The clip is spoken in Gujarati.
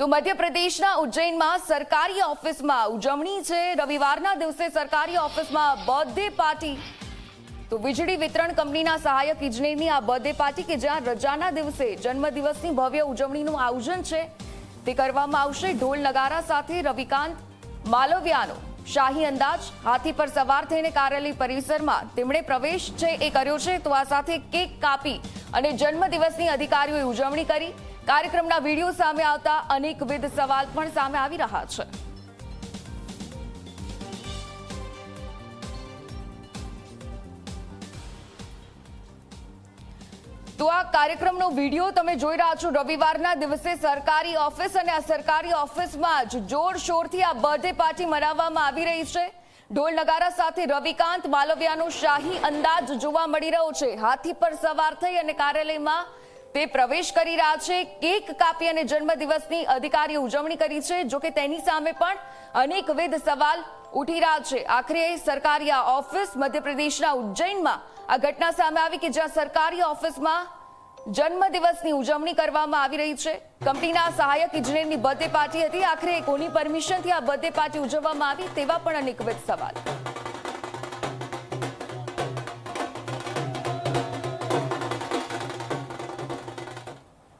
તો મધ્યપ્રદેશના ઉજ્જૈનમાં સરકારી ઓફિસમાં ઉજવણી છે। રવિવારના દિવસે સરકારી ઓફિસમાં બર્થડે પાર્ટી। તો વીજળી વિતરણ કંપનીના સહાયક ઇજનેરની આ બર્થડે પાર્ટી કે જ્યાં રજાના દિવસે જન્મદિવસની ભવ્ય ઉજવણીનું આયોજન છે તે કરવામાં આવશે। ઢોલ નગારા સાથે રવિકાંત માલવિયાનો શાહી અંદાજ, હાથી પર સવાર થઈને કાર્યાલય પરિસરમાં તેમણે પ્રવેશ છે એ કર્યો છે। તો આ સાથે કેક કાપી અને જન્મદિવસની અધિકારીઓએ ઉજવણી કરી। કાર્યક્રમના વિડીયો સામે આવતા અનેકવિધ સવાલ પણ સામે આવી રહ્યા છે। તો આ કાર્યક્રમનો વિડીયો તમે જોઈ રહ્યા છો। રવિવારના દિવસે સરકારી ઓફિસ અને આ સરકારી ઓફિસમાં જ જોરશોરથી આ બર્થડે પાર્ટી મનાવવામાં આવી રહી છે। ઢોલ નગારા સાથે રવિકાંત માલવિયાનો શાહી અંદાજ જોવા મળી રહ્યો છે। હાથી પર સવાર થઈ અને કાર્યાલયમાં તે પ્રવેશ કરી રહ્યા છે। કેક કાપી અને જન્મદિવસની અધિકારીએ ઉજવણી કરી છે। જો કે તેની સામે પણ અનેકવિધ સવાલ ઉઠી રહ્યા છે। આખરે સરકારી આ ઓફિસ મધ્યપ્રદેશના ઉજ્જૈનમાં આ ઘટના સામે આવી કે જ્યાં સરકારી ઓફિસમાં જન્મદિવસની ઉજવણી કરવામાં આવી રહી છે। કંપનીના સહાયક ઇજનેરની બર્થડે પાર્ટી હતી। આખરે કોની પરમિશનથી આ બર્થડે પાર્ટી ઉજવવામાં આવી તેવા પણ અનેકવિધ સવાલ।